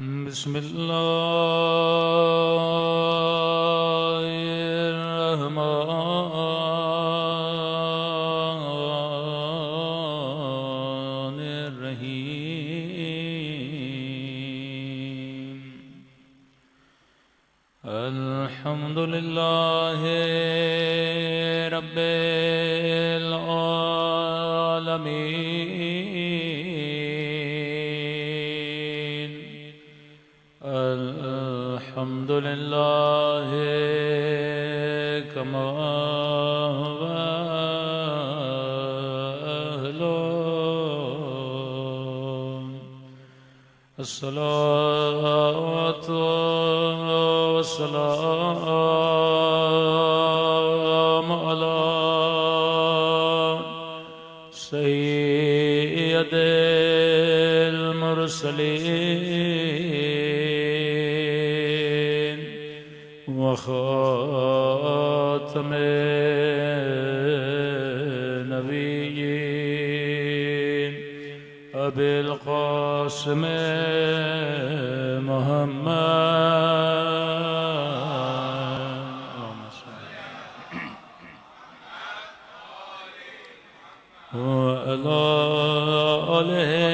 बिस्मिल्लाहिर्रहमानिर्रहीम। अल्हम्दुलिल्लाहि रब्बिल आलमीन। अल्हम्दुलिल्लाहि कमा हुवा अहलुहु। अस्सलातु वस्सलामु अला सय्यिदिल मुरसलीन व खातमिन नबिय्यीन अबिल क़ासिम व अला आलिहि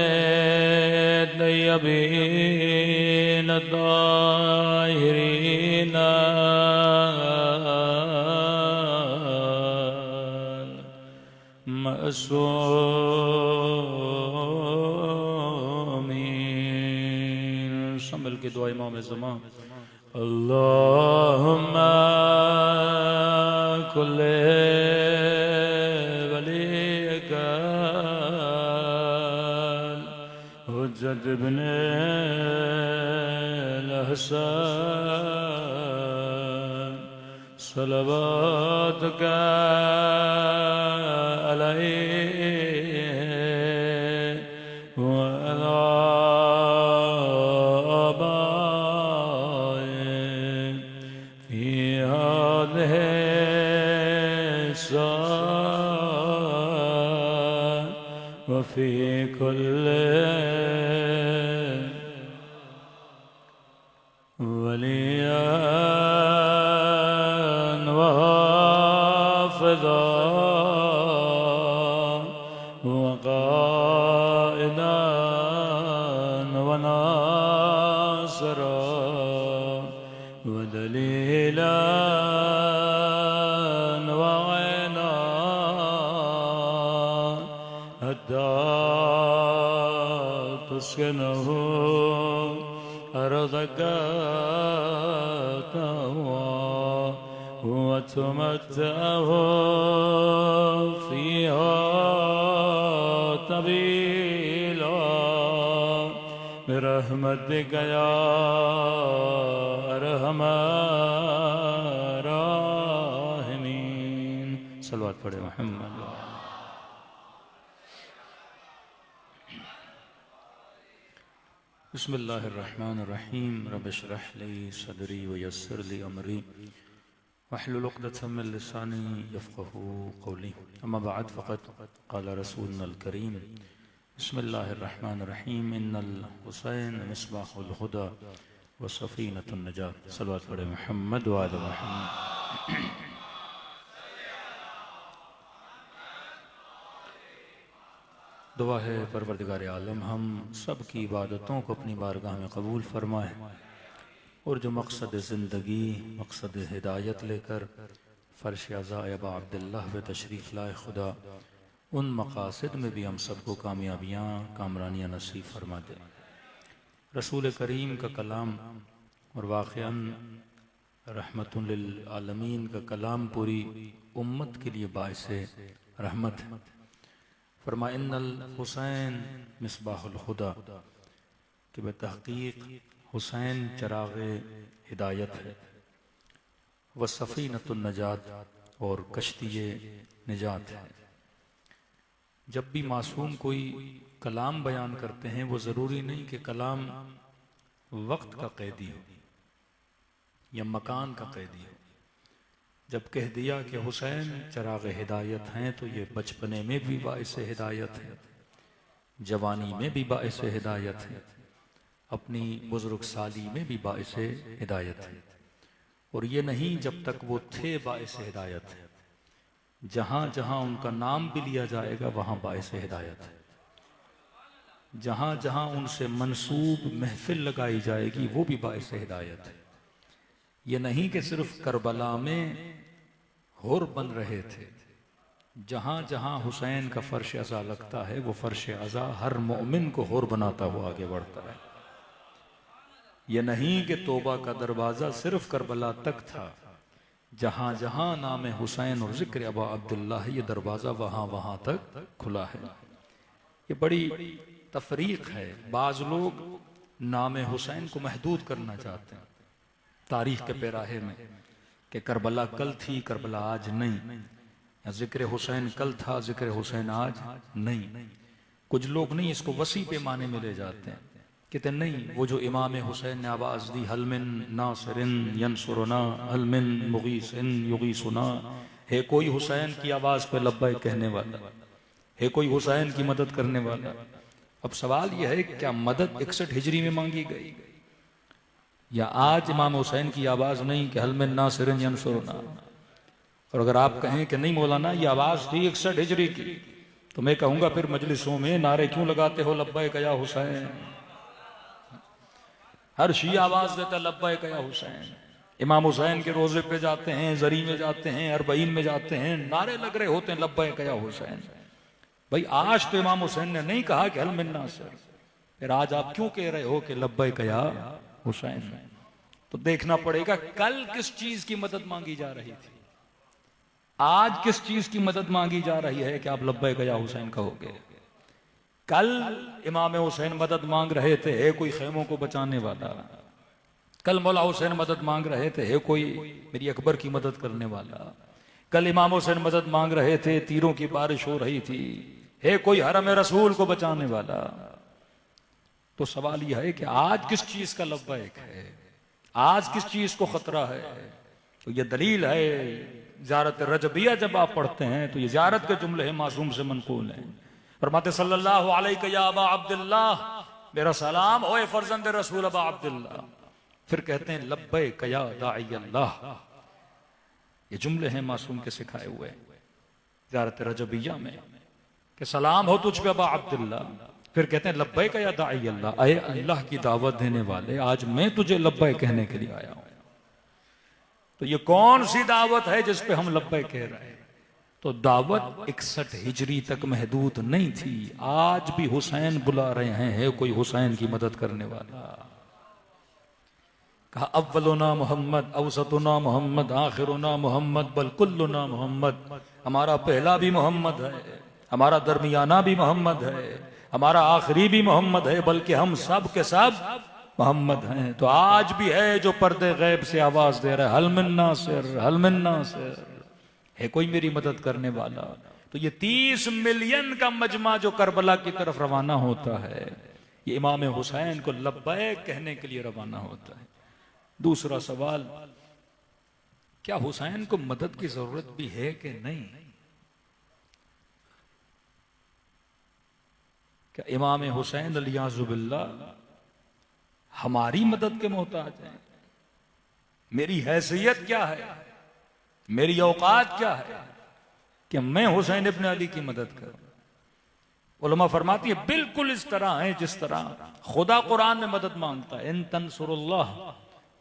तय्यबीन ताहिरीन मअसूमीन। संभल के दुआ इमाम ज़मान। अल्लाहुम्मा कुल्ले वलीका हुज्जत इब्ने हसन सलवातुका अलैहि व अला आबाइहि फी हाज़िहि व फी कुल्लि वलिय्यन व हाफ़िज़न व क़ाइदन व नासिरन व दलीलन व ऐनान हत्ता तुस्किनहु अर्ज़क वतुमत्तअहु फ़ीहा तवीला बिरहमतिक या अरहमर राहिमीन। सल्लल्लाहु अलैहि मुहम्मद। बिस्मिल्लाहिर्रहमानिर्रहीम। रब्बि इश्रह ली सदरी व यस्सिर ली अमरी वहलुल उक़दतम मिन लिसानी यफ़क़हू क़ौली। अम्मा बअद फ़क़द क़ाल रसूलुल्लाह करीम बिस्मिल्लाहिर्रहमानिर्रहीम। इन्नल हुसैन मिस्बाहुल हुदा व सफ़ीनतुन नजात। सल्लल्लाहु अलैहि मुहम्मद व आले मुहम्मद। दुआ है परवरदिगार आलम हम सब की इबादतों को अपनी बारगाह में कबूल फरमाए और जो मकसद ज़िंदगी मकसद हिदायत लेकर फ़र्श अज़ा अबा अब्दुल्लाह व तशरीफ़ लाए खुदा उन मकासद में भी हम सबको कामयाबियाँ कामरानियाँ नसीब फरमा दे। रसूल करीम का कलाम और वाक़अन रहमतुल लिल आलमीन का कलाम पूरी उम्मत के लिए बाइस रहमत है। फरमा इन्नल हुसैन मिस्बाहुल हुदा कि बेतहक़ीक़ हुसैन चराग़े हिदायत है, व सफ़ीनतुन नजात और कश्ती निजात है। जब भी मासूम कोई कलाम बयान करते हैं वो ज़रूरी नहीं कि कलाम वक्त का कैदी हो या मकान का कैदी हो। जब कह दिया कि हुसैन चराग़ हिदायत हैं तो ये बचपने में भी बाइस हिदायत है, जवानी में भी बाइस हिदायत है, अपनी बुजुर्ग साली में भी बाइस हिदायत है। और ये नहीं जब तक वो थे बाइस हिदायत है, जहां जहां उनका नाम भी लिया जाएगा वहां बाइस हिदायत है। जहां जहां उनसे मंसूब महफिल लगाई जाएगी वो भी बाइस हिदायत है। ये नहीं कि सिर्फ करबला में हुर बन रहे थे, जहां जहां हुसैन का फर्श अज़ा लगता है वो फर्श अज़ा हर मोमिन को हुर बनाता हुआ आगे बढ़ता है। यह नहीं कि तौबा का दरवाज़ा सिर्फ करबला तक था, जहां जहां नाम हुसैन और जिक्र अबा अब्दुल्लाह है ये दरवाज़ा वहां वहां तक खुला है। ये बड़ी तफरीक है। बाज़ लोग नाम हुसैन को महदूद करना चाहते हैं तारीख के पैराहे में कि करबला कल थी, करबला आज नहीं, या जिक्र हुसैन कल था, जिक्र हुसैन आज नहीं। कुछ लोग नहीं इसको वसी पैमाने में ले जाते हैं, कहते नहीं वो जो इमाम हुसैन ने आवाज़ दी हल मिन नासिरिन यंसुरना हल मिन मुगीसिन युगीसुना, है कोई हुसैन की आवाज़ पे लब्बैक कहने वाला, है कोई हुसैन की मदद करने वाला। अब सवाल यह है क्या मदद 61 हिजरी में मांगी गई, या आज इमाम हुसैन की आवाज़ नहीं कि हल मिन नासिरिन यंसुरना? और अगर आप कहें कि नहीं मौलाना ये आवाज़ थी 61 हिजरी की, तो मैं कहूँगा फिर मजलिसों में नारे क्यों लगाते हो लब्बैक या हुसैन? हर शी आवाज देता लब्बैक या हुसैन। इमाम हुसैन के रोजे पे जाते हैं, जरी में जाते हैं, अरबईन में जाते हैं, नारे लग रहे होते हैं लब्बैक या हुसैन। भाई आज तो इमाम हुसैन ने नहीं कहा कि हल मिन नासिर, फिर आज आप क्यों कह रहे हो कि लब्बैक या हुसैन? तो देखना पड़ेगा कल किस चीज की मदद मांगी जा रही थी, आज किस चीज की मदद मांगी जा रही है कि आप लब्बैक या हुसैन कहोगे। कल इमाम हुसैन मदद मांग रहे थे, है कोई खेमों को बचाने वाला। कल मौला हुसैन मदद मांग रहे थे, है कोई मेरी अकबर की मदद करने वाला। कल इमाम हुसैन मदद मांग रहे थे, तीरों की बारिश हो रही थी, है कोई हरम रसूल को बचाने वाला। तो सवाल यह है कि आज किस चीज का लब्बैक है, आज किस चीज को खतरा है? तो यह दलील है ज़ियारत रजबिया जब आप पढ़ते हैं तो ये ज़ियारत के जुमले हैं मासूम से मनकूल हैं। फरमाते सल्लल्लाहु अलैहि या अबा अब्दुल्लाह, मेरा सलाम ओए फर्जंद रसूल अबा अब्दुल्लाह। फिर कहते हैं लब्बैक या दाई अल्लाह। ये जुमले हैं मासूम के सिखाए हुए ज़ियारत रजबिया में कि सलाम हो तुझ पे अबा अब्दुल्लाह। फिर कहते हैं लब्बैक या दाई अल्लाह, अय अल्लाह की दावत देने वाले आज मैं तुझे लब्बैक कहने के लिए आया हूं। तो ये कौन सी दावत है जिस पे हम लब्बैक कह रहे हैं? तो दावत 61 हिजरी तक महदूद नहीं थी, आज भी हुसैन बुला रहे हैं, है कोई हुसैन की मदद करने वाला। कहा अव्वलुना मोहम्मद अवसतुना मोहम्मद आखिरुना मोहम्मद बल कुल्लुना मोहम्मद। हमारा पहला भी मोहम्मद है, हमारा दरमियाना भी मोहम्मद है, हमारा आखिरी भी मोहम्मद है, बल्कि हम सब के सब मोहम्मद हैं। तो आज भी है जो पर्दे गैब से आवाज दे रहा है हल मिन नासिर, हल मिन नासिर, है कोई मेरी मदद करने वाला। तो ये 30 मिलियन का मजमा जो करबला की तरफ रवाना होता है, ये इमाम हुसैन को लब्बैक कहने के लिए रवाना होता है। दूसरा सवाल, क्या हुसैन को मदद की जरूरत भी है कि नहीं? क्या इमाम हुसैन अलियाज़ुबिल्लाह हमारी मदद के मोहताज हैं? मेरी हैसियत क्या है, मेरी औकात क्या है कि मैं हुसैन इब्न अली की मदद करूं? उलमा फरमाती है बिल्कुल इस तरह है जिस तरह खुदा कुरान में मदद मांगता है, इन तंसुरुल्लाह,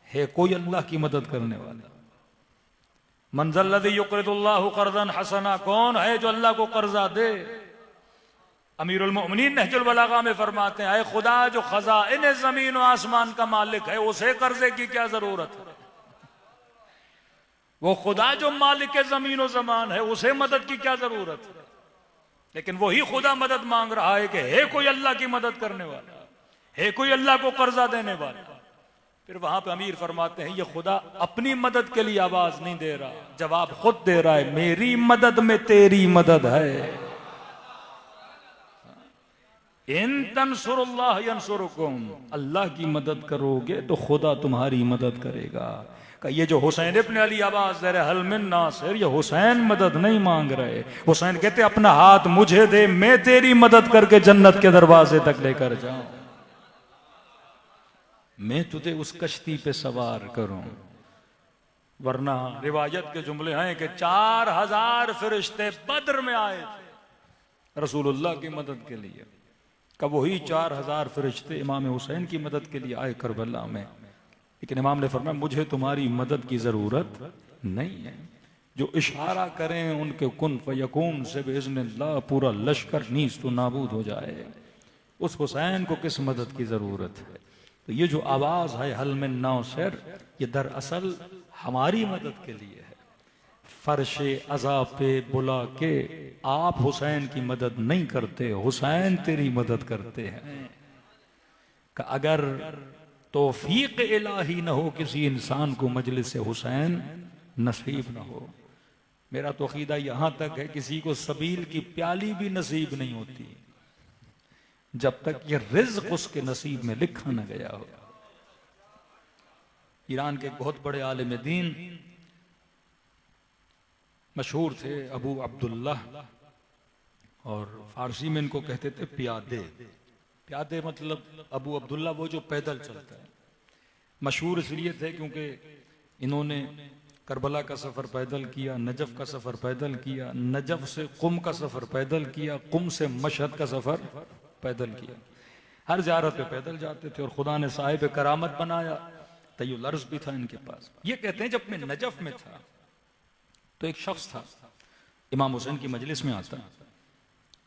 है कोई अल्लाह की मदद करने वाला। मंज़ल्लज़ी युक़रिदुल्लाहु क़र्ज़न हसना, कौन है जो अल्लाह को कर्जा दे? अमीरुल मोमिनीन नहजुल बलागा में फरमाते हैं, खुदा जो खजाइन जमीन और आसमान का मालिक है उसे कर्जे की क्या जरूरत है? वो खुदा जो मालिक जमीन और जमान है उसे मदद की क्या जरूरत है? लेकिन वही खुदा मदद मांग रहा है कि है कोई अल्लाह की मदद करने वाला, है कोई अल्लाह को कर्जा देने वाला। फिर वहां पे अमीर फरमाते हैं ये खुदा अपनी मदद के लिए आवाज नहीं दे रहा, जवाब खुद दे रहा है, मेरी मदद में तेरी मदद है। इन तंसुरुल्लाह यंसुरुकुम, अल्लाह की मदद करोगे तो खुदा तुम्हारी मदद करेगा। ये जो हुसैन इब्न अली आवाज दे रहे हल मिन नासिर, ये हुसैन मदद नहीं मांग रहे। हुसैन कहते अपना हाथ मुझे दे, मैं तेरी मदद करके जन्नत के दरवाजे तक लेकर जाऊं। मैं तुझे उस कश्ती पे सवार करूं। वरना रिवायत के जुमले हैं कि 4000 फरिश्ते बद्र में आए थे रसूलुल्लाह की मदद के लिए। कब वही 4000 फरिश्ते इमाम हुसैन की मदद के लिए आए करबला में। लेकिन इमाम ने फरमाया मुझे तुम्हारी मदद की जरूरत नहीं है। जो इशारा करें उनके कुन फयकून से बिइज़्निल्लाह पूरा लश्कर नीस्त तो नाबूद हो जाए। उस हुसैन को किस मदद की जरूरत है? तो ये जो आवाज है हल मिन नासिर, ये दरअसल हमारी मदद के लिए है। फर्शे अज़ा पे बुला के आप हुसैन की मदद नहीं करते, हुसैन तेरी मदद करते हैं। कि अगर तौफीक इलाही न हो किसी इंसान को मजलिस हुसैन नसीब न हो। मेरा तो अकीदा यहां तक है किसी को सबील की प्याली भी नसीब नहीं होती जब तक ये रिज़्क़ उसके नसीब में लिखा न गया हो। ईरान के एक बहुत बड़े आलिम दीन मशहूर थे अबू अब्दुल्लाह, और फारसी में इनको कहते थे प्यादे। प्यादे मतलब अबू अब्दुल्ला वो जो पैदल चलता है। मशहूर इसलिए थे क्योंकि इन्होंने करबला का सफ़र पैदल किया, नजफ का सफ़र पैदल किया, नजफ से कुम का सफ़र पैदल किया, कुम से मशहद का सफ़र पैदल किया। हर ज़ियारत पे पैदल जाते थे और खुदा ने साहिब करामत बनाया। तय्युल अर्ज़ भी था इनके पास। ये कहते हैं जब मैं नजफ में था तो एक शख्स था इमाम हुसैन की मजलिस में आता।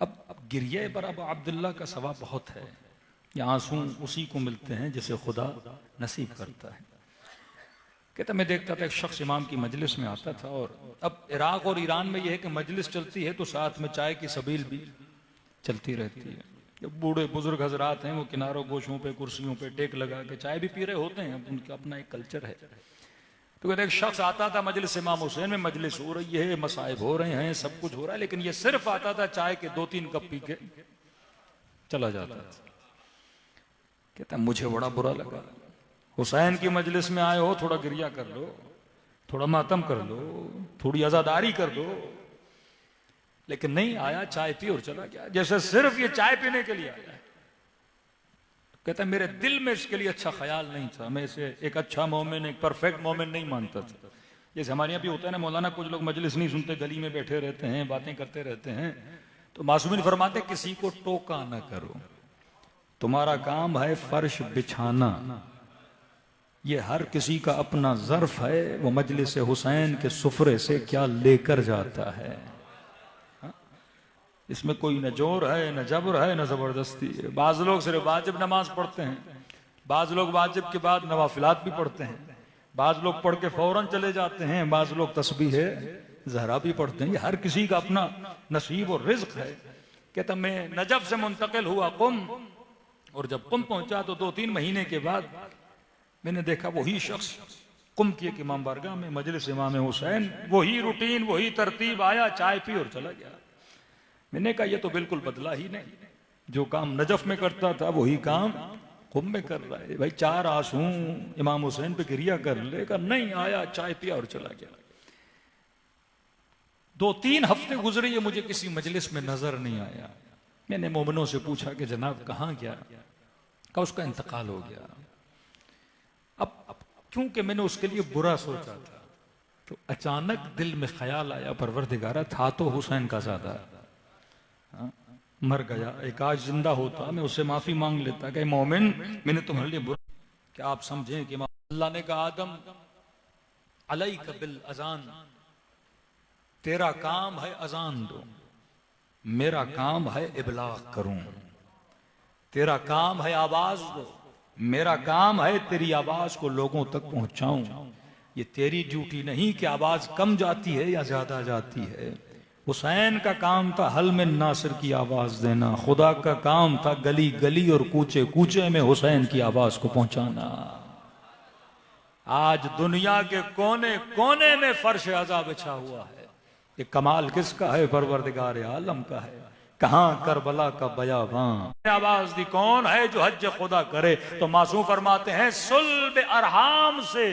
अब गिरिया पर अब अब्दुल्ला का सवाब बहुत है। ये आंसू उसी को मिलते हैं जिसे खुदा नसीब करता है। कहता मैं देखता था एक शख्स इमाम की मजलिस में आता था। और अब इराक और ईरान में यह है कि मजलिस चलती है तो साथ में चाय की सबील भी चलती रहती है। जो बूढ़े बुजुर्ग हजरात हैं वो किनारों गोशों पे कुर्सियों पे टेक लगा के चाय भी पी रहे होते हैं। उनका अपना एक कल्चर है। तो कहते एक शख्स आता था मजलिस इमाम हुसैन में, मजलिस हो रही है, मसाइब हो रहे हैं, सब कुछ हो रहा है, लेकिन ये सिर्फ आता था चाय के 2-3 कप पी के चला जाता था। कहता मुझे बड़ा बुरा लगा। हुसैन की मजलिस में आए हो, थोड़ा गिरिया कर लो, थोड़ा मातम कर लो, थोड़ी आजादारी कर लो। लेकिन नहीं आया, चाय पी और चला गया, जैसे सिर्फ ये चाय पीने के लिए आया। कहता मेरे दिल में इसके लिए अच्छा ख्याल नहीं था। मैं इसे एक अच्छा मोमिन, एक परफेक्ट मोमिन नहीं मानता था। जैसे हमारे यहाँ भी होता है ना मौलाना, कुछ लोग मजलिस नहीं सुनते, गली में बैठे रहते हैं, बातें करते रहते हैं। तो मासूमीन फरमाते किसी को टोका ना करो, तुम्हारा काम है फर्श बिछाना। ये हर किसी का अपना ज़र्फ है, वो मजलिस हुसैन के सुफरे से क्या लेकर जाता है। इसमें कोई न जोर है, न जबर है, न जबरदस्ती है। बाज लोग सिर्फ वाजिब नमाज पढ़ते हैं, बाज लोग वाजिब के बाद नवाफिलात भी पढ़ते हैं, बाज लोग पढ़ के फौरन चले जाते हैं, बाज लोग तस्बीह ज़हरा भी पढ़ते हैं। ये हर किसी का अपना नसीब और रिज़्क़ है। कहता मैं नजफ से मुंतकिल हुआ कुम, और जब कुम पहुंचा तो 2-3 महीने के बाद मैंने देखा वही शख्स कुम की एक इमाम बारगाह में मजलिस इमाम हुसैन, वही रूटीन, वही तरतीब, आया, चाय पी और चला गया। मैंने कहा ये तो बिल्कुल बदला ही नहीं। जो काम नजफ में करता था वही काम कुम में कर रहा है। भाई 4 आंसू इमाम हुसैन पे गिरिया कर लेगा, नहीं आया, चाय पिया और चला गया। 2-3 हफ्ते गुजरे, ये मुझे किसी मजलिस में नजर नहीं आया। मैंने मोमिनों से पूछा कि जनाब कहाँ गया? कहा उसका इंतकाल हो गया। अब क्योंकि मैंने उसके लिए बुरा सोचा था, तो अचानक दिल में ख्याल आया परवरदिगारा था तो हुसैन का ज़ादा, मर गया, एक आज जिंदा होता मैं उससे माफी मांग लेता कि मोमिन मैंने तुम्हारे लिए बुरा। क्या आप समझें कि अल्लाह ने कहा आदम अलैका बिल अजान, तेरा काम है अजान दो, मेरा काम है इबलाग करूं। तेरा काम है आवाज दो, मेरा काम है तेरी आवाज को लोगों तक पहुंचाऊं। ये तेरी ड्यूटी नहीं कि आवाज कम जाती है या ज्यादा जाती है। हुसैन का काम था हल में नासिर की आवाज देना, खुदा का काम था गली गली और कूचे कूचे में हुसैन की आवाज को पहुंचाना। आज दुनिया के कोने कोने में फर्श अज़ा बिछा हुआ है। ये कमाल किसका है? परवरदिगार आलम का है। कहां करबला का बयाबां आवाज दी, कौन है जो हज खुदा करे? तो मासूम फरमाते हैं सुल्ब अरहाम से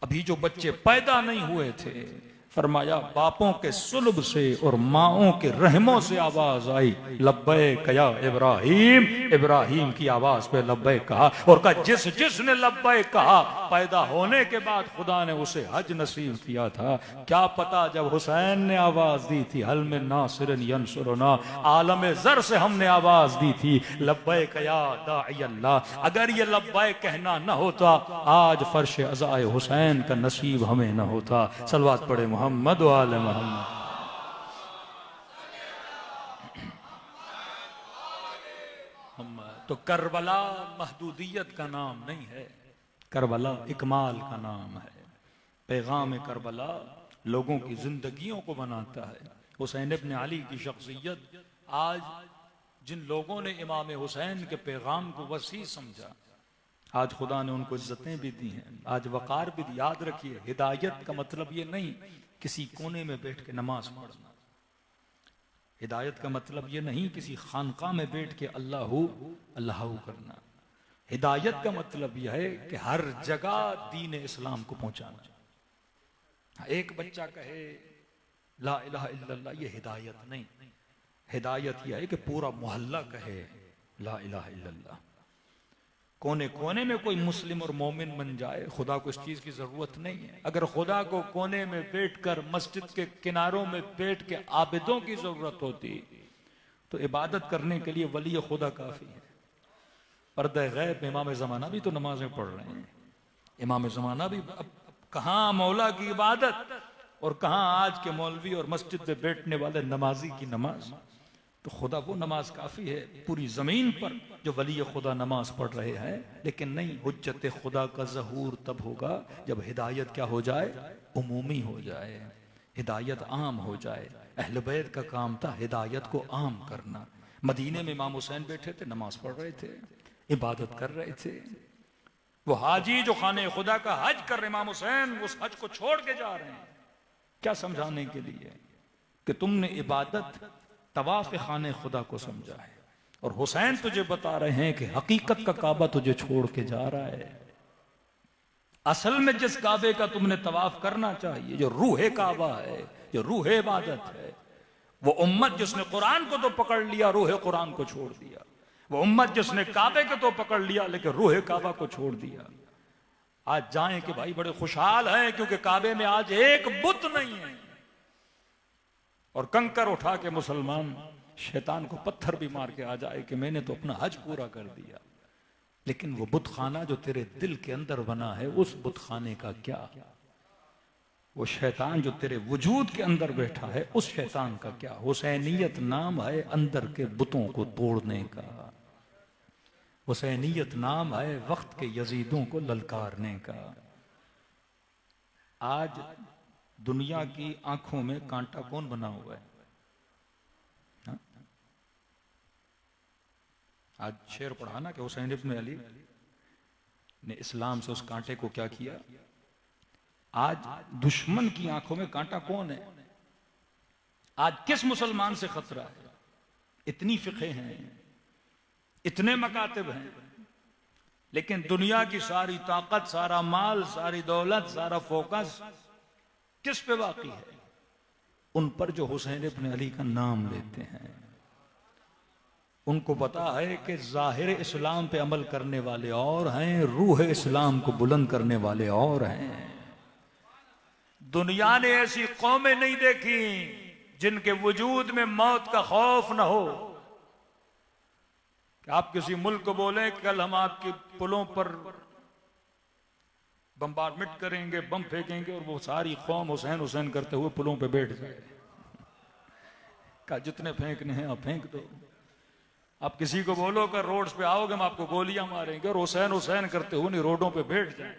अभी जो बच्चे पैदा नहीं हुए थे, फरमाया बापों के सुल्ब से और माओं के रहमों से आवाज आई, लब्बैक या इब्राहिम। इब्राहिम की आवाज पे लब्बैक कहा और कहा जिसने लब्बैक कहा पैदा होने के बाद खुदा ने उसे हज नसीब किया था। क्या पता जब हुसैन ने आवाज दी थी हल में नासिरन यंसुरना, आलम ज़र से हमने आवाज दी थी लब्बैक या दाई अल्लाह। अगर ये लब्बैक कहना न होता आज फर्श अज़ाए हुसैन का नसीब हमें न होता। सलवात पढ़े मोहम्मद व आले मोहम्मद। तो करबला महदूदियत का नाम नहीं है, करबला इकमाल का नाम है। पैगाम करबला लोगों की जिंदगियों को बनाता है। हुसैन इब्न अली की शख्सियत, आज जिन लोगों ने इमाम हुसैन के पैगाम को वसी समझा, आज खुदा ने उनको इज्जतें भी दी हैं, आज वकार भी दी। याद रखिए हिदायत का मतलब ये नहीं किसी कोने में बैठ के नमाज पढ़ना। हिदायत का मतलब ये नहीं किसी खानका में बैठ के अल्लाहू अल्लाहू करना। हिदायत का मतलब यह है कि हर जगह दीन इस्लाम को पहुंचाना। एक बच्चा कहे ला इलाहा इल्लल्लाह, ये हिदायत नहीं। हिदायत यह है कि पूरा मोहल्ला कहे ला इलाहा इल्लल्लाह। कोने कोने में कोई मुस्लिम और मोमिन बन जाए, खुदा को इस चीज की जरूरत नहीं है। अगर खुदा को कोने में बैठकर मस्जिद के किनारों में बैठ के आबिदों की जरूरत होती तो इबादत करने के लिए वली खुदा काफी है। पर्दे गैब इमाम ज़माना भी तो नमाजें पढ़ रहे हैं। इमाम ज़माना भी अब कहाँ मौला की इबादत और कहाँ आज के मौलवी और मस्जिद में बैठने वाले नमाजी की नमाज। तो खुदा वो नमाज काफी है पूरी जमीन पर जो वली खुदा नमाज पढ़ रहे हैं। लेकिन नहीं, हुज्जत खुदा का ज़हूर तब होगा जब हिदायत क्या हो जाए, उमूमी हो जाए, हिदायत आम हो जाए। अहले बैत का काम था हिदायत को आम करना। मदीने में इमाम हुसैन बैठे थे, नमाज पढ़ रहे थे, इबादत कर रहे थे। वो हाजी जो खाने खुदा का हज कर रहे, इमाम हुसैन उस हज को छोड़ के जा रहे हैं, क्या समझाने के लिए कि तुमने इबादत तवाफ खाने खुदा को समझा है। और हुसैन तुझे बता रहे हैं कि हकीकत का काबा तुझे छोड़ के जा रहा है। असल में जिस काबे का तुमने तवाफ करना चाहिए, जो रूहे काबा है, जो रूहे इबादत है, वो उम्मत जिसने कुरान को तो पकड़ लिया, रूहे कुरान को छोड़ दिया। वो उम्मत जिसने काबे को तो पकड़ लिया लेकिन रूहे काबा को छोड़ दिया। आज जाएं कि भाई बड़े खुशहाल हैं क्योंकि काबे में आज एक बुत नहीं है। और कंकर उठा के मुसलमान शैतान को पत्थर भी मार के आ जाए कि मैंने तो अपना हज पूरा कर दिया। लेकिन वो बुत खाना जो तेरे दिल के अंदर बना है, उस बुत खाने का क्या? वो शैतान जो तेरे वजूद के अंदर बैठा है, उस शैतान का क्या? हुसैनियत नाम है अंदर के बुतों को तोड़ने का। हुसैनियत नाम है वक्त के यजीदों को ललकारने का। आज दुनिया की आंखों में कांटा कौन बना हुआ है? हा? आज शेर पढ़ा ना कि हुसैन इब्न अली ने इस्लाम से उस कांटे को क्या किया। आज दुश्मन की आंखों में कांटा कौन है? आज किस मुसलमान से खतरा है? इतनी फिक़े हैं, इतने मकातिब हैं, लेकिन दुनिया की सारी ताकत, सारा माल, सारी दौलत, सारा फोकस किस पे बाकी है? उन पर जो हुसैन इब्न अली का नाम लेते हैं। उनको पता है कि जाहिर इस्लाम पे अमल करने वाले और हैं, रूह इस्लाम को बुलंद करने वाले और हैं। दुनिया ने ऐसी कौमें नहीं देखी जिनके वजूद में मौत का खौफ न हो। कि आप किसी मुल्क को बोले कल हम आपके पुलों पर बम्बार्डमेंट करेंगे, बम फेंकेंगे, और वो सारी कौम हुसैन हुसैन करते हुए पुलों पे बैठ जाए। का जितने फेंकने हैं आप फेंक दो। आप किसी को बोलो कि रोड्स पे आओगे हम आपको गोलियां मारेंगे, और हुसैन हुसैन करते हुए रोडों पे बैठ जाए।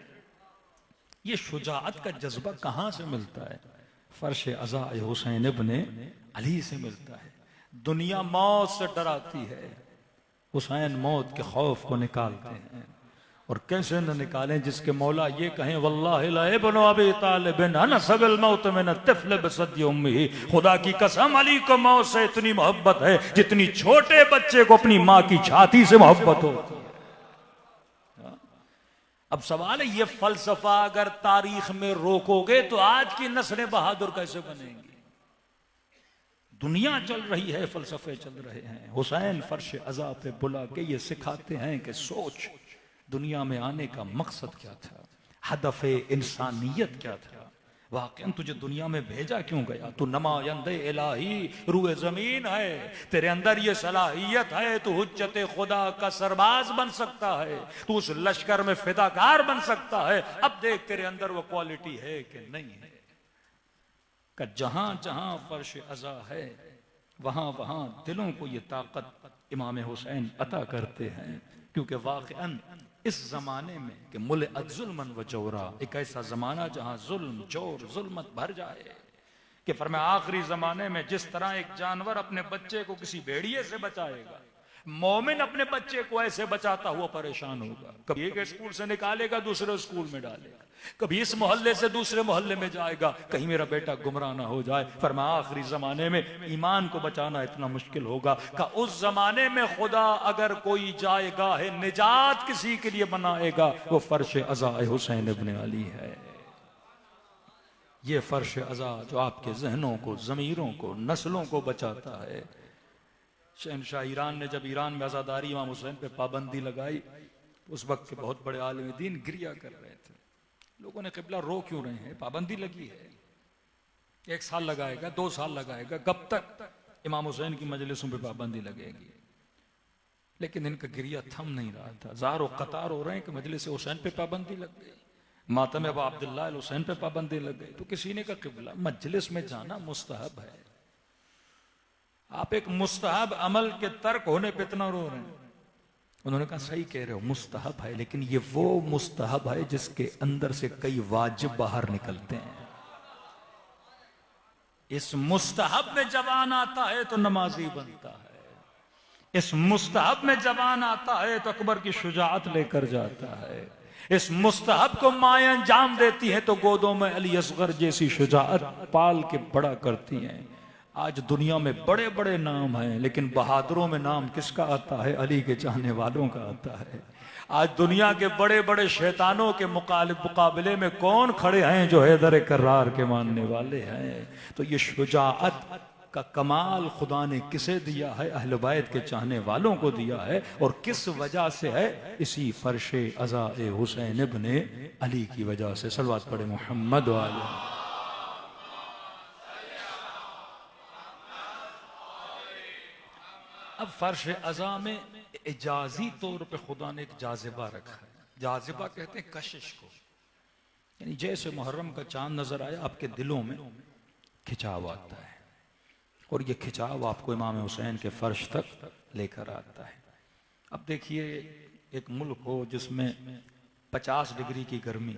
ये शुजाअत का जज्बा कहां से मिलता है? फर्श अज़ा हुसैन इब्न अली से मिलता है। दुनिया मौत से डराती है, हुसैन मौत के खौफ को निकालते हैं। और कैसे न निकालें जिसके मौला ये कहें वल्लाहि ला इब्नु अबी तालिब अनसबल मौत मिन तिफ्ल बसदी उम्मी। खुदा की कसम अली को मौत से इतनी मोहब्बत है जितनी छोटे बच्चे को अपनी माँ की छाती से मोहब्बत होती है। अब सवाल है, ये फलसफा अगर तारीख में रोकोगे तो आज की नस्लें बहादुर कैसे बनेंगी? दुनिया चल रही है, फलसफे चल रहे हैं। हुसैन फर्श अज़ा पे बुला के ये सिखाते हैं कि सोच, दुनिया में आने का मकसद क्या था, हदफ इंसानियत क्या था, वाकई तुझे दुनिया में भेजा क्यों गया? तू नमायंदे इलाही रूए जमीन है, तेरे अंदर ये सलाहियत है, तू हुज्जत खुदा का सरबाज बन सकता है, तू उस लश्कर में फिदाकार बन सकता है। अब देख तेरे अंदर वो क्वालिटी है कि नहीं है। कि जहां जहां फर्श अज़ा है वहां वहां दिलों को ये ताकत इमाम हुसैन अता करते हैं, क्योंकि वाकई इस जमाने में कि मुल अज़ुल्मन व जौरा, एक ऐसा जमाना जहां जुल्म चोर जुल्मत भर जाए कि फरमाया आखिरी जमाने में जिस तरह एक जानवर अपने बच्चे को किसी भेड़िए से बचाएगा, मोमिन अपने बच्चे को ऐसे बचाता हुआ परेशान होगा। कभी एक स्कूल से निकालेगा, दूसरे स्कूल में डालेगा, कभी इस मोहल्ले से दूसरे मोहल्ले में जाएगा, कहीं मेरा बेटा गुमराह ना हो जाए। फरमाया आखिरी जमाने में ईमान को बचाना इतना मुश्किल होगा कि उस जमाने में खुदा अगर कोई जाएगा है निजात किसी के लिए बनाएगा, वो फर्श अज़ा हुसैन इब्न अली है। ये फर्श अज़ा जो आपके जहनों को, जमीरों को, नस्लों को बचाता है। शहनशाह ईरान ने जब ईरान में आज़ादारी इमाम हुसैन पे पाबंदी लगाई, उस वक्त के बहुत बड़े आलिम दीन गिरिया कर रहे थे। लोगों ने क़िबला रो क्यों रहे हैं, पाबंदी लगी है, 1 साल लगाएगा, 2 साल लगाएगा, कब तक इमाम हुसैन की मजलिसों पे पाबंदी लगेगी? लेकिन इनका गिरिया थम नहीं रहा था। ज़ार व कतार हो रहे हैं कि मजलिस हुसैन पे पाबंदी लग गई, मातम अबू अब्दुल्लाह अल हुसैन पे पाबंदी लग गई। तो किसी ने कहा क़िबला मजलिस में जाना मुस्तहब है, आप एक मुस्तहब अमल के तर्क होने पे इतना रो रहे हैं। उन्होंने कहा सही कह रहे हो, मुस्तहब है, लेकिन ये वो मुस्तहब है जिसके अंदर से कई वाजिब बाहर निकलते हैं। इस मुस्तहब में जवान आता है तो नमाजी बनता है, इस मुस्तहब में जवान आता है तो अकबर की शुजाअत लेकर जाता है, इस मुस्तहब को माएं अंजाम देती है तो गोदों में अली असगर जैसी शुजाअत पाल के बड़ा करती हैं। आज दुनिया में बड़े बड़े नाम हैं, लेकिन बहादुरों में नाम किसका आता है? अली के चाहने वालों का आता है। आज दुनिया के बड़े बड़े शैतानों के मुकाबले में कौन खड़े हैं जो हैदर कर्रार के मानने वाले हैं? तो ये शुजाअत का कमाल खुदा ने किसे दिया है? अहले बैत के चाहने वालों को दिया है। और किस वजह से है? इसी फर्शे अज़ा हुसैन इब्ने अली की वजह से। सलवात पढ़े मोहम्मद वाले। अब फर्श अज़ा में इजाजी तौर पे खुदा ने एक जाजिबा रखा है। जाजिबा कहते हैं कशिश को, यानी जैसे मुहर्रम का चांद नजर आया आपके दिलों में खिंचाव आता है, और ये खिंचाव आपको इमाम हुसैन के फर्श तक लेकर आता है। अब देखिए, एक मुल्क हो जिसमें 50 डिग्री की गर्मी,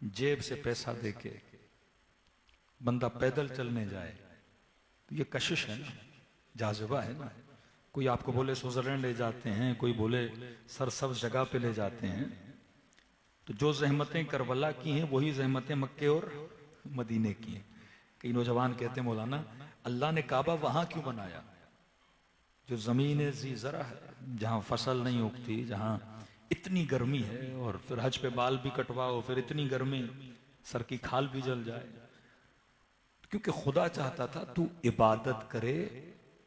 जेब से पैसा देके बंदा पैदल चलने जाए, तो ये कशिश है ना, जाजिबा है ना। कोई आपको बोले स्विट्जरलैंड ले जाते हैं, कोई बोले सरसब्ज जगह पे ले जाते हैं, तो जो जहमतें करबला की हैं वही जहमतें मक्के और मदीने की हैं। कई नौजवान कहते हैं मौलाना अल्लाह ने काबा वहां क्यों बनाया? जो जमीन जी जरा है, जहां फसल नहीं उगती, जहां इतनी गर्मी है, और फिर हज पे बाल भी कटवाओ, फिर इतनी गर्मी, सर की खाल भी जल जाए। क्योंकि खुदा चाहता था तू इबादत करे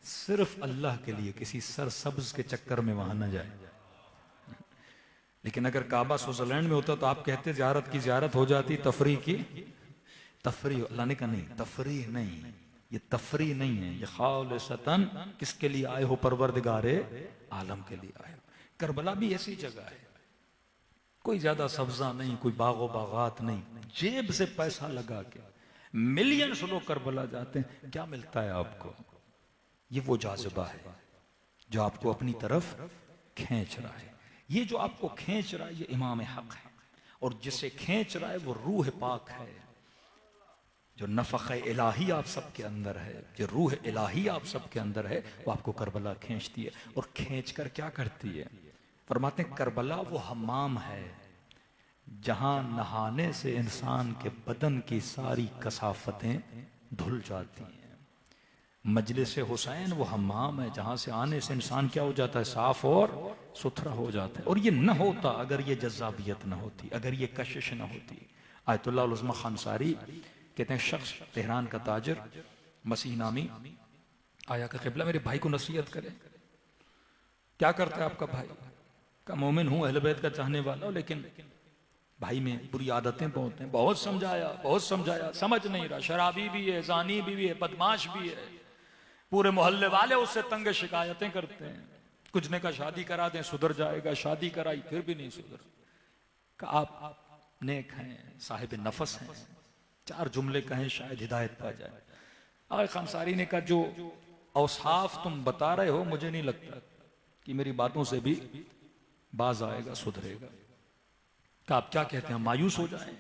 सिर्फ अल्लाह के लिए, किसी सरसब्ज के चक्कर में वहां न जाए। लेकिन अगर काबा स्विट्जरलैंड में होता तो आप कहते ज़ियारत की ज़ियारत हो जाती, तफरी की तफरी। अल्लाह ने कहा नहीं, तफरी नहीं, ये तफरी नहीं है, ये खालिसतन किसके लिए आए हो? परवरदिगारे आलम के लिए आए हो। करबला भी ऐसी जगह है, कोई ज्यादा सब्जा नहीं, कोई बागो बागात नहीं, जेब से पैसा लगा के मिलियंस लोग करबला जाते हैं। क्या मिलता है आपको? ये वो जाज़िबा है जो आपको अपनी तरफ खींच रहा है। ये जो आपको खींच रहा है ये इमाम हक है, और जिसे खींच रहा है वो रूह पाक है, जो नफ़क़ इलाही आप सबके अंदर है, जो रूह इलाही आप सबके अंदर है, वो आपको करबला खींचती है। और खींच कर क्या करती है? फरमाते हैं करबला वो हम्माम है जहां नहाने से इंसान के बदन की सारी कसाफतें धुल जाती हैं। मजलिस हुसैन वो हम्माम है जहां से आने से इंसान क्या हो जाता है, साफ और सुथरा हो जाता है। और ये न होता अगर ये जज्बाबियत न होती, अगर ये कशिश न होती। आयतुल्लाह उल उज़्मा खानसारी कहते हैं शख्स तेहरान का ताजिर मसीह नामी आया का क़िबला मेरे भाई को नसीहत करे। क्या करता है आपका भाई? का मोमिन हूं, अहले बैत का चाहने वाला हूं, लेकिन भाई में बुरी आदतें बहुत हैं। बहुत समझाया समझ नहीं रहा। शराबी भी है, जानी भी है, बदमाश भी है। पूरे मोहल्ले वाले उससे तंग शिकायतें करते हैं। कुछ ने कहा शादी करा दें सुधर जाएगा, शादी कराई फिर भी नहीं सुधर। का आप नेक हैं, साहिब नफस हैं, 4 जुमले कहें शायद हिदायत पा जाए। आगे खानसारी ने कहा जो औसाफ तुम बता रहे हो मुझे नहीं लगता कि मेरी बातों से भी बाज आएगा, सुधरेगा। क्या आप क्या कहते हैं, मायूस हो जाए?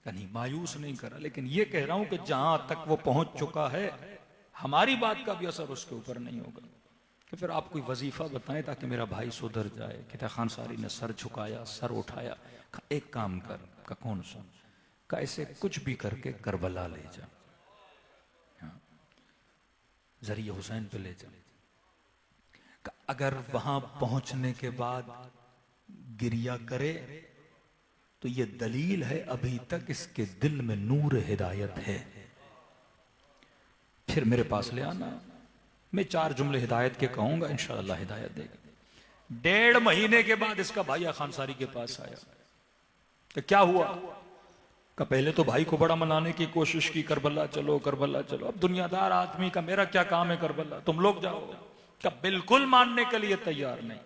नहीं, मायूस नहीं करा, लेकिन ये कह रहा हूं कि जहां तक वो पहुंच चुका है हमारी बात का भी असर उसके ऊपर नहीं होगा। कि फिर आप कोई वजीफा बताएं ताकि मेरा भाई सुधर जाए। कहता खानसारी ने सर झुकाया, सर उठाया। एक काम कर। का कौन सा? का ऐसे कुछ भी करके करबला ले जा, जरिए हुसैन पे ले जा। अगर वहां पहुंचने के बाद गिरिया करे तो ये दलील है अभी तक इसके दिल में नूर हिदायत है। फिर मेरे पास ले आना, मैं 4 जुमले हिदायत के कहूंगा, इंशाअल्लाह हिदायत देगा। 1.5 महीने के बाद इसका भाई खानसारी के पास आया। तो क्या हुआ? का पहले तो भाई को बड़ा मनाने की कोशिश की, करबला चलो करबला चलो। अब दुनियादार आदमी का मेरा क्या काम है करबला, तुम लोग जाओ। का बिल्कुल मानने के लिए तैयार नहीं,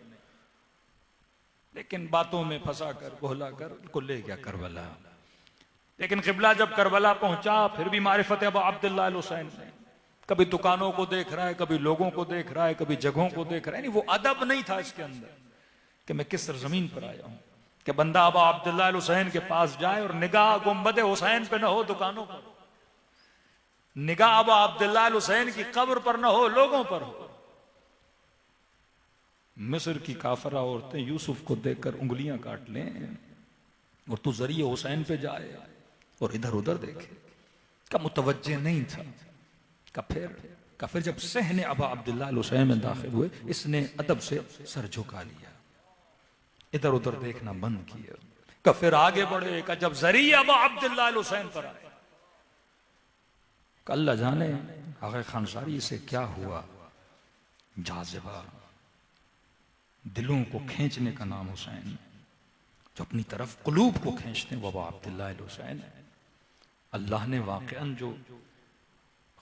लेकिन बातों में फंसा कर बहला कर को ले गया करबला। लेकिन क़िबला जब करबला पहुंचा फिर भी मारिफत अबू अब्दुल्लाह अल हुसैन ने, कभी दुकानों को देख रहा है, कभी लोगों को देख रहा है, कभी जगहों को देख रहा है। नहीं, वो अदब नहीं था इसके अंदर कि मैं किस सरजमीन पर आया हूं। कि बंदा अबू अब्दुल्लाह अल हुसैन के पास जाए और निगाह गुंबद हुसैन पे न हो, दुकानों पर, निगाह अबू अब्दुल्लाह अल हुसैन की कब्र पर न हो, लोगों पर हो। मिस्र की काफरा औरतें यूसुफ को देखकर उंगलियां काट लें और तू जरिए हुसैन पे जाए और इधर उधर देखे। का मुतवज्जे नहीं था। का फिर जब सहने अबू अब्दुल्लाह अल हुसैन में दाखिल हुए, इसने अदब से सर झुका लिया, इधर उधर देखना बंद किया। का फिर आगे बढ़े। का जब जरिए अबू अब्दुल्लाह अल हुसैन पर आए, अल्लाह जाने आगे खानसारी से क्या हुआ। जाज़िबा, दिलों को खींचने का नाम हुसैन, जो अपनी तरफ कुलूब को खींचते हैं वो अबू अब्दुल्लाह अल हुसैन है। अल्लाह ने वाक़अन जो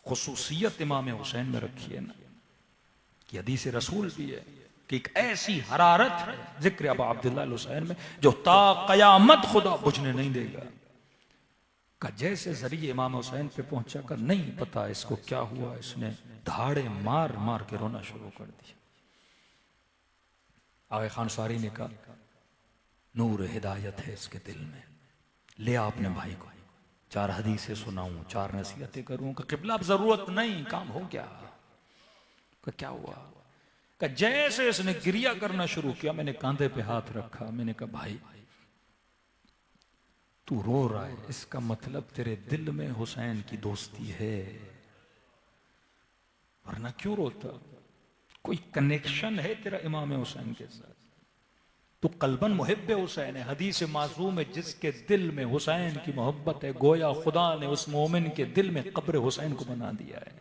खुसूसियत इमाम हुसैन में रखी है ना, कि हदीस रसूल भी है कि एक ऐसी हरारत है जिक्र अबू अब्दुल्लाह अल हुसैन में जो ता क़यामत खुदा बुझने नहीं देगा। का जैसे जरिए इमाम हुसैन पे पहुंचा कर नहीं पता इसको क्या हुआ, इसने धाड़े मार मार के रोना शुरू कर दिया। आगे खानसारी ने कहा नूर हिदायत है इसके दिल में, ले आ अपने भाई को, 4 हदीसें सुनाऊं, 4 नसीहतें करूं। कि क़िबला अब जरूरत नहीं, काम हो गया। का क्या हुआ? का जैसे इसने गिरिया करना शुरू किया, मैंने कंधे पे हाथ रखा, मैंने कहा भाई तू रो रहा है, इसका मतलब तेरे दिल में हुसैन की दोस्ती है, वरना क्यों रोता? कोई कनेक्शन है तेरा इमाम हुसैन के साथ, तो कल्बन मुहिब्बे हुसैन है। हदीस मासूम है जिसके दिल में हुसैन की मोहब्बत है, गोया खुदा ने उस मोमिन के दिल में कब्र हुसैन को बना दिया है।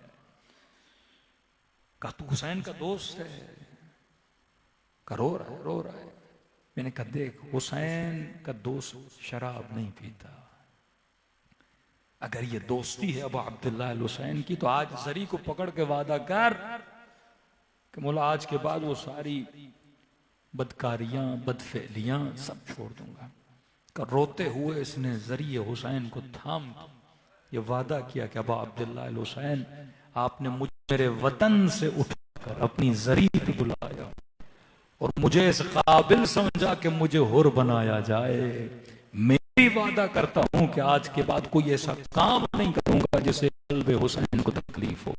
कहा तू हुसैन का दोस्त है? का रो रहा है। मैंने कहा देख, हुसैन का दोस्त शराब नहीं पीता। अगर ये दोस्ती है अबू अब्दुल्लाह अल हुसैन की, तो आज जरी को पकड़ के वादा कर कि मौला आज के बाद वो सारी बदकारियां बदफेलियां सब छोड़ दूंगा। कर रोते हुए इसने जरिए हुसैन को थाम ये वादा किया कि अबू अब्दुल्लाह अल हुसैन, आपने मुझे मेरे वतन से उठाकर अपनी जरी पे बुलाया और मुझे इस काबिल समझा कि मुझे हुर बनाया जाए। मैं वादा करता हूं कि आज के बाद कोई ऐसा काम नहीं करूंगा जिससे कल्बे हुसैन को तकलीफ हो।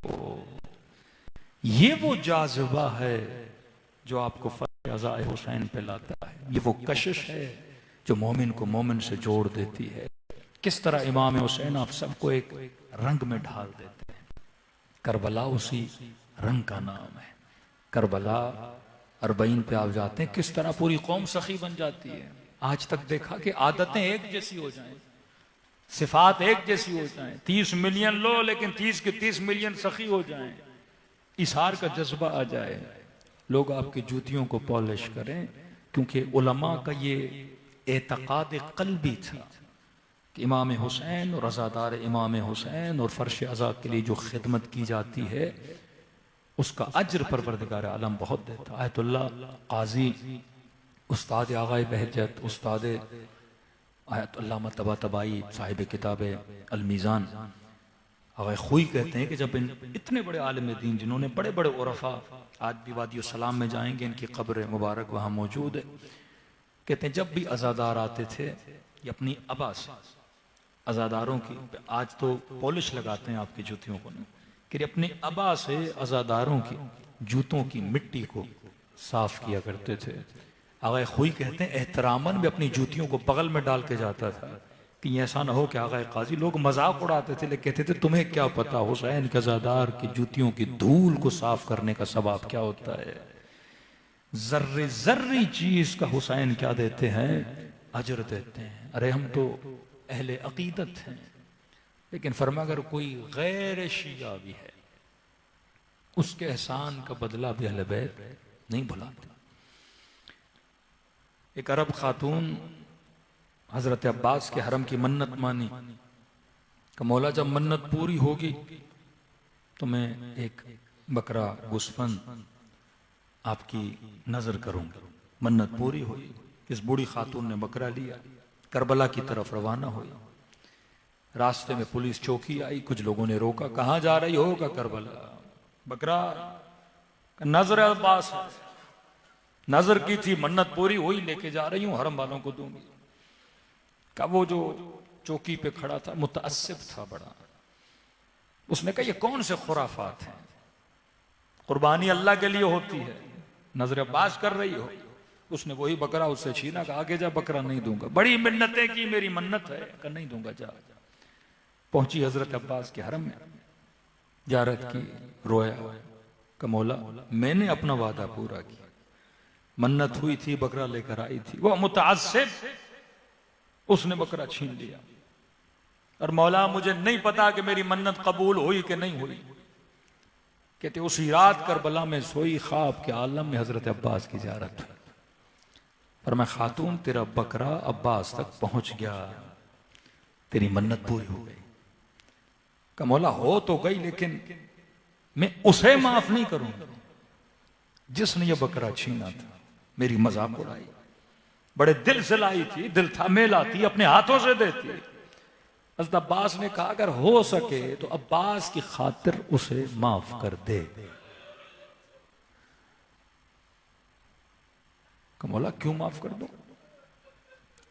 ये वो जाज़िबा है जो आपको फ़ज़ाए हुसैन पे लाता है। ये वो कशिश है जो मोमिन को मोमिन से जोड़ देती है। किस तरह इमाम हुसैन आप सबको एक रंग में ढाल देते हैं। करबला उसी रंग का नाम है। करबला 40 पे आप जाते हैं, किस तरह पूरी कौम सखी बन जाती है। आज तक देखा कि आदतें एक जैसी हो जाएं, सिफात एक जैसी हो जाएं, 30 मिलियन लो लेकिन 30 के 30 मिलियन सखी हो जाएं, इशार का जज्बा आ जाए, लोग आपकी जूतियों को पॉलिश करें। क्योंकि उलमा का ये एतकाद कल्बी था कि इमाम हुसैन और अज़ादार इमाम हुसैन और फर्श अज़ा के लिए जो खिदमत की जाती है उसका अज्र परवरदिगार आलम बहुत देता। आयतुल्लाह काजी उस्ताद आगाए बहजत उस्ताद आयतुल्लाह तबातबाई साहिब किताब अल-मीज़ान आगाए खुई कहते हैं कि जब इतने बड़े आलिम दीन जिन्होंने बड़े बड़े उरफा, आज भी वादी सलाम में जाएंगे इनकी कब्र मुबारक वहाँ मौजूद है, कहते हैं जब भी अज़ादार आते थे ये अपनी अबा से अज़ादारों की, आज तो पॉलिश लगाते हैं आपकी जूतियों को नहीं, कि अपनी अबा से अज़ादारों की जूतों की मिट्टी को साफ किया करते थे। आगाए खुई कहते हैं एहतरामन में अपनी जूतियों को बगल में डाल के जाता था कि ऐसा ना हो कि आगाए काजी लोग मजाक उड़ाते थे, लेकिन कहते थे तुम्हें क्या पता हुसैन के अज़ादार की जूतियों की धूल को साफ करने का सवाब क्या होता है। जर्रे जर्री चीज का हुसैन क्या देते हैं, अजर देते हैं। अरे हम तो अहले अकीदत हैं, लेकिन फरमा अगर कोई गैर शिया भी है उसके एहसान का बदला भी अहले बैत नहीं भुलाते। एक अरब खातून हजरत अब्बास के हरम की मन्नत मानी कि मौला जब मन्नत पूरी होगी तो मैं एक बकरा गुस्फन आपकी नजर करूंगा। मन्नत पूरी हुई, इस बूढ़ी खातून ने बकरा लिया, करबला की तरफ रवाना हुई। रास्ते में पुलिस चौकी आई, कुछ लोगों ने रोका, कहां जा रही हो? का करबला। बकरा नजर अब्बास है, नजर की थी, मन्नत पूरी हुई, लेके जा रही हूं, हरम वालों को दूंगी। का वो जो चौकी पे खड़ा था मुतअस्सिफ था बड़ा, उसने कहा ये कौन से खुराफात हैं, कुर्बानी अल्लाह के लिए होती है, नजर अब्बास कर रही हो। उसने वही बकरा उससे छीना, कहा आगे जा, बकरा नहीं दूंगा, बड़ी मिन्नतें की, मेरी मन्नत है, कहा नहीं दूंगा, जा। पहुंची हजरत अब्बास के हरम में, ज़ियारत की, रोया, का मौला मैंने अपना वादा पूरा किया, मन्नत हुई थी, बकरा लेकर आई थी, वह मुतअस्सिफ उसने बकरा छीन लिया, और मौला मुझे नहीं पता कि मेरी मन्नत कबूल हुई कि नहीं हुई। कहते उसी रात करबला में सोई, ख्वाब के आलम में हजरत अब्बास की ज़ियारत हुई। पर मैं खातून तेरा बकरा अब्बास तक पहुंच गया, तेरी मन्नत पूरी हो गई। का मौला हो तो गई, लेकिन मैं उसे माफ नहीं करूंगा जिसने ये बकरा छीना था, मेरी मजाक उड़ाई, बड़े दिल से लाई थी, दिल था में लाती, अपने हाथों से देती। हज़रत अब्बास ने कहा अगर हो सके तो अब्बास की खातिर उसे माफ कर दे। मौला क्यों माफ कर दो,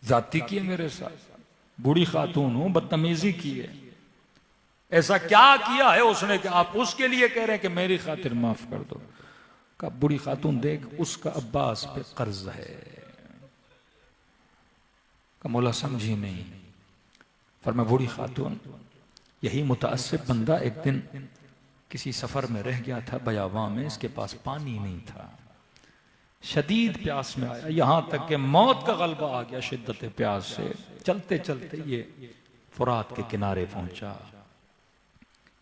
जाती की है मेरे साथ, बूढ़ी खातून हूं, बदतमीजी की है, ऐसा क्या किया है उसने कि आप उसके लिए कह रहे हैं कि मेरी खातिर माफ कर दो। का बूढ़ी खातून देख उसका अब्बास पे कर्ज है। का मौला समझी नहीं। फरमा बूढ़ी खातून, यही मुतअस्सिफ बंदा एक दिन किसी सफर में रह गया था बयावा में, इसके पास पानी नहीं था, शदीद प्यास में आया, यहां तक कि मौत का गलबा आ गया शिद्दत प्यास से। चलते चलते ये फुरात के किनारे पहुंचा।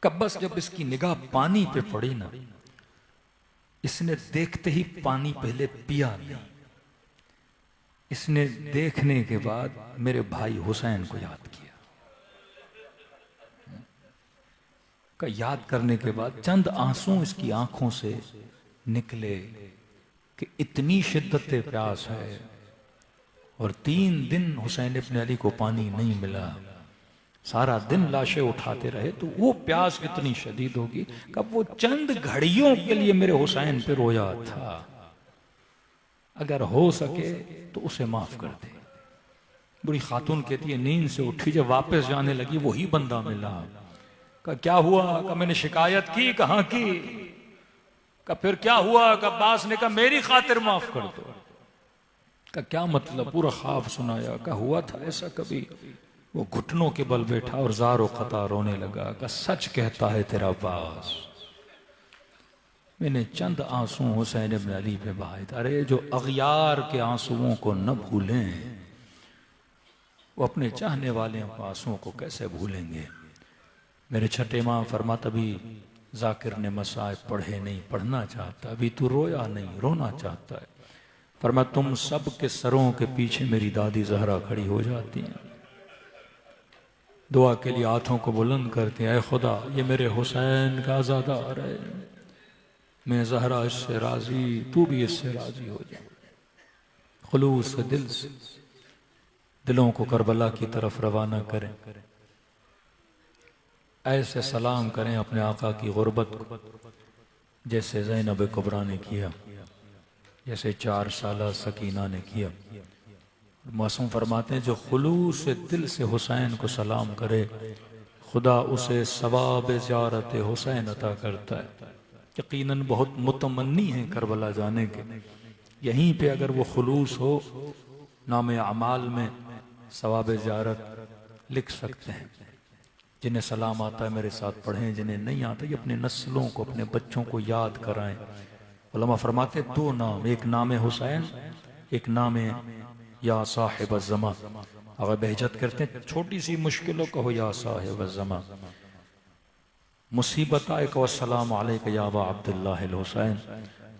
कब बस जब इसकी निगाह पानी पे पड़ी ना, इसने देखते ही पानी पहले पिया नहीं, इसने देखने के बाद मेरे भाई हुसैन को याद किया। का याद करने के बाद चंद आंसू इसकी आंखों से निकले कि इतनी शिद्दत प्यास है और 3 दिन हुसैन इब्न अली को पानी नहीं मिला, सारा दिन लाशें उठाते रहे, तो वो प्यास कितनी शदीद होगी। कब वो चंद घड़ियों के लिए मेरे हुसैन पे रोया था, अगर हो सके तो उसे माफ कर दे। बुरी खातून कहती है नींद से उठी, जब वापस जाने लगी वही बंदा मिला। का क्या हुआ? का मैंने शिकायत की, कहां की? का फिर क्या हुआ? का अब्बास ने कहा मेरी खातिर माफ कर दो। का क्या मतलब? पूरा ख्वाब सुनाया। का हुआ था ऐसा कभी? वो घुटनों के बल बैठा और ज़ारो ख़ता रोने लगा। का सच कहता है तेरा अब्बास, मैंने चंद आंसू हुसैन इब्न अली पे बहाए। अरे जो अगयार के आंसुओं को न भूलें वो अपने चाहने वाले आंसुओं को कैसे भूलेंगे। मेरे छठे माँ फरमाता भी जाकिर ने मसाइब पढ़े नहीं, पढ़ना चाहता, अभी तू रोया नहीं, रोना चाहता है। फरमा तुम सब के सरों के पीछे मेरी दादी जहरा खड़ी हो जाती हैं, दुआ के लिए हाथों को बुलंद करते हैं, ऐ खुदा ये मेरे हुसैन का आज़ादार है, मैं जहरा इससे राजी, तू भी इससे राजी हो जा। खुलूस के दिल से दिलों को करबला की तरफ रवाना करें, ऐसे सलाम करें अपने आका की गुर्बत को जैसे ज़ैनब कुबरा ने किया, जैसे 4 साला सकीना ने किया। मासूम फरमाते हैं जो खुलूस से दिल से हुसैन को सलाम करे खुदा उसे सवाब ज़ियारत हुसैन अता करता है। यकीनन बहुत मुतमन्नी है करबला जाने के, यहीं पे अगर वो खुलूस हो नाम अमाल में सवाब ज़ियारत लिख सकते हैं। जिन्हें सलाम आता है मेरे साथ पढ़ें, जिन्हें नहीं आता ये अपने नस्लों को, अपने बच्चों को याद कराएं। उलमा फरमाते 2 नाम, एक नाम हुसैन, एक नाम या साहिब ज़मा। अगर बेहजत करते हैं छोटी सी मुश्किलों को हो या साहिब ज़मा, मुसीबत आए को अस्सलाम अलैका या अबा अब्दुल्लाह अल हुसैन,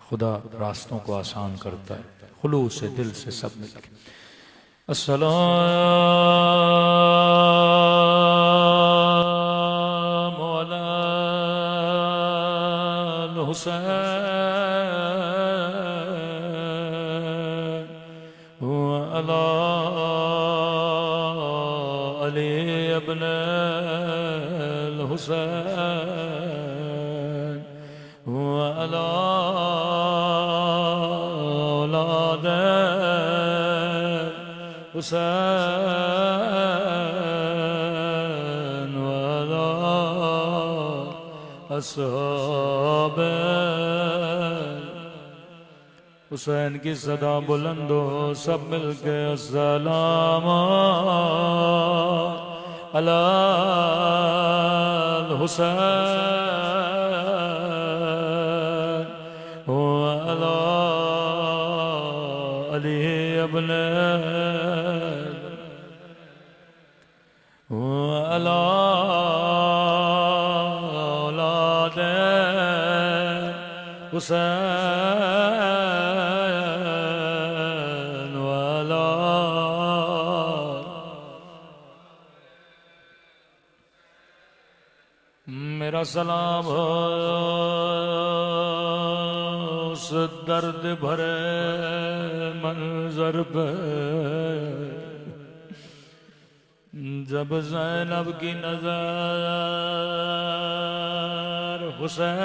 खुदा रास्तों को आसान करता है। खुलूस से दिल से सब मिल के अस्सलाम अलैका हुसैन व अला अली इब्न हुसैन व अला औलाद हुसैन व अला अस्हाब हुसैन की सदा बुलंद हो, सब मिलके अस्सलाम अला हुसैन व अला अली इब्न व अला औलाद हुसैन व अला। मेरा सलाम हो उस दर्द भरे मंजर पे जब ज़ैनब की नजर हुसैन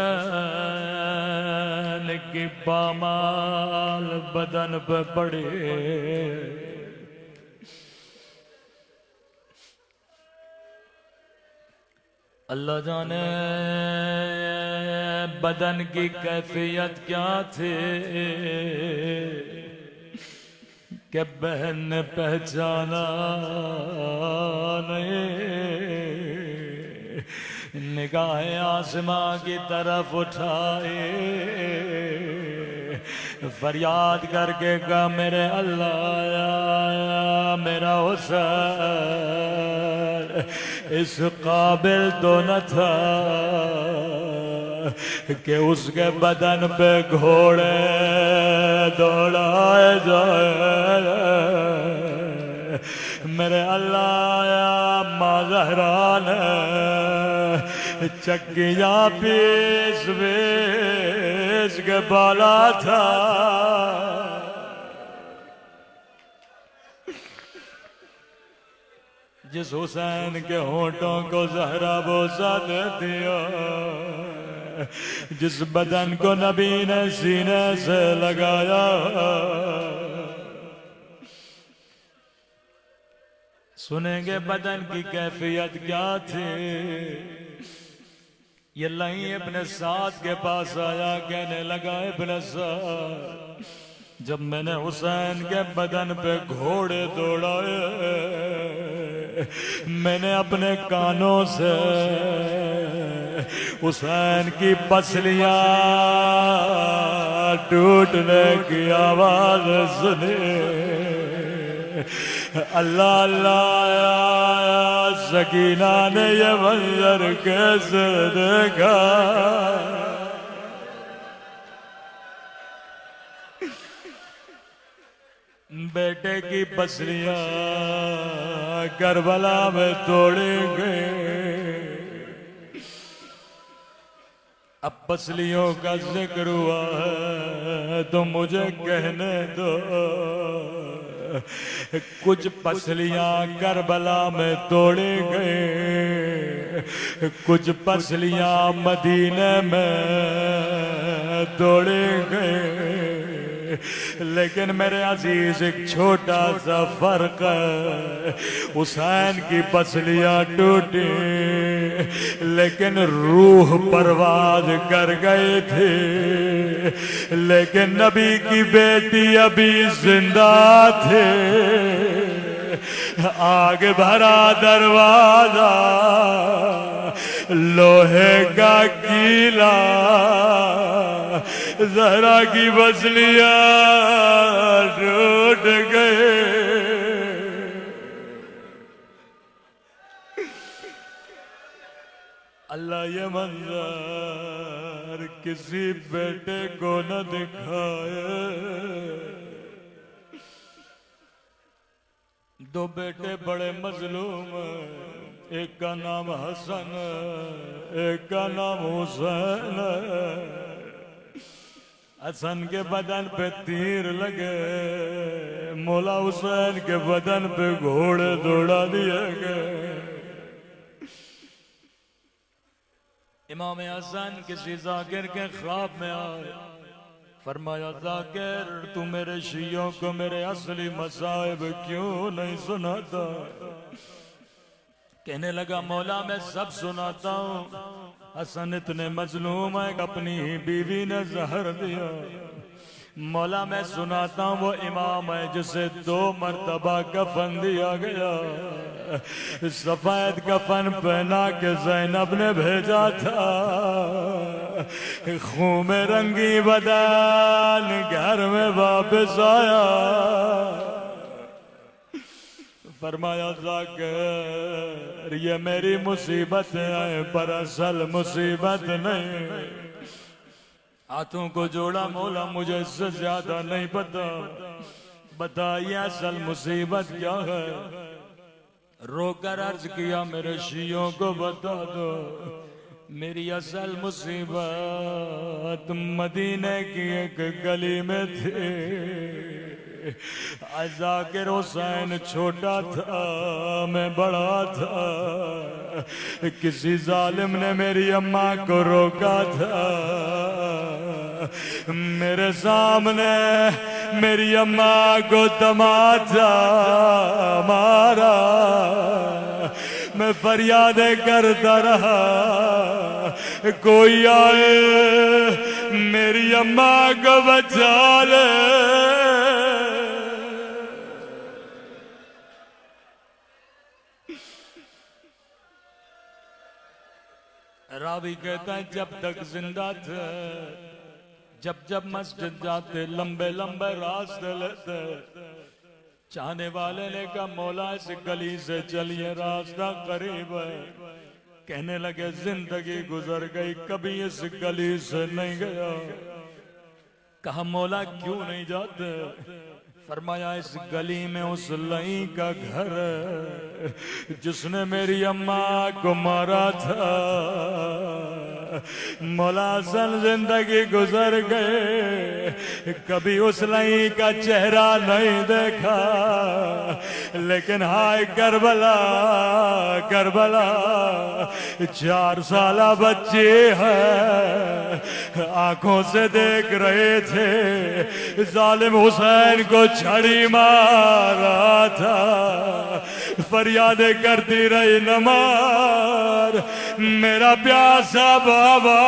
की पामाल बदन पे पड़ी। अल्लाह जाने बदन की कैफियत क्या थी कि बहन ने पहचाना नहीं। निगाहें आसमां की तरफ उठाए, फरियाद करके कहा मेरे अल्लाह मेरा हुसैन इस काबिल तो न था कि उसके बदन पे घोड़े दौड़ाए जाए। मेरे अल्लाह माँ ज़हरा ने चक्कियाँ पीस पीस के बाला था। जिस हुसैन के होंठों को ज़हरा बोसा देती हो, जिस बदन को नबी ने सीने से लगाया, सुनेंगे बदन की कैफियत क्या थी। ये लही अपने साथ के पास आया, कहने लगा इब्ने साद जब मैंने हुसैन के बदन पे घोड़े दौड़ाए, मैंने अपने कानों से हुसैन की पसलियां टूटने की आवाज सुने। अल्लाह अल्लाह, सकीना ने ये मंजर कैसे देखा। बेटे की पसलियां करबला में तोड़े गए। अब पसलियों का जिक्र हुआ है तो मुझे कहने दो, कुछ पसलियां करबला में तोड़े गए, कुछ पसलियां मदीने में तोड़े गए। लेकिन मेरे अजीज एक छोटा सा फर्क है, हुसैन की पसलियां टूटी लेकिन रूह परवाज कर गए थे। लेकिन नबी की बेटी अभी जिंदा थे। आग भरा दरवाजा, लोहे का कीला, ज़हरा की बसलियां टूट गए। अल्लाह ये मंजर किसी बेटे को न दिखाए। दो बेटे बड़े मजलूम, एक का नाम हसन, एक का नाम हुसैन। हसन के बदन पे तीर लगे, मौला हुसैन के बदन पे घोड़े दौड़ा दिए गए। इमाम हसन किसी जाकिर के ख्वाब में आए, फरमाया जाकिर तू मेरे शियों को मेरे असली मसाइब क्यों नहीं सुनाता। कहने लगा मौला मैं सब सुनाता हूँ। हसन इतने मजलूम है कि अपनी ही बीवी ने जहर दिया। मौला मैं सुनाता हूँ वो इमाम है जिसे 2 मरतबा कफन दिया गया। सफेद कफन पहना के ज़ैनब ने भेजा था, खून में रंगी बदन घर में वापस आया। फरमाया जाकर ये मेरी मुसीबत है पर असल मुसीबत नहीं। हाथों को जोड़ा मौला मुझे इससे ज्यादा नहीं पता, बताइए असल मुसीबत क्या है। रोकर अर्ज किया मेरे शियों को बता दो मेरी असल मुसीबत मदीने की एक गली में थी। जाकिर हुसैन छोटा था मैं बड़ा था, किसी जालिम ने मेरी अम्मा को रोका था। मेरे सामने मेरी अम्मा को तमाचा मारा, मैं फरियादें करता रहा कोई आए मेरी अम्मा को बचा ले। रावी कहता है जब तक जिंदा थे जब जब मस्जिद जाते लंबे लंबे रास्ते लेते, चाहने वाले ने कहा मौला इस गली से चलिए रास्ता करीब है। कहने लगे जिंदगी गुजर गई कभी इस गली से नहीं गया। कहा मौला क्यों नहीं जाते। फरमाया इस गली में उस लई का घर है जिसने मेरी अम्मा को मारा था। मौला हसन जिंदगी गुजर गए कभी उस लई का चेहरा नहीं देखा। लेकिन हाय करबला करबला 4 साला बच्चे हैं आंखों से देख रहे थे जालिम हुसैन को छड़ी मारा था। फरियादें करती रही नमार मेरा प्यासा बाबा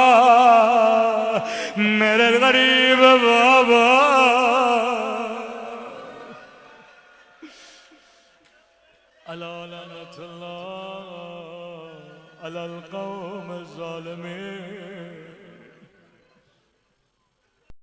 मेरे गरीब बाबा। अलल कौम ज़ालिमीन।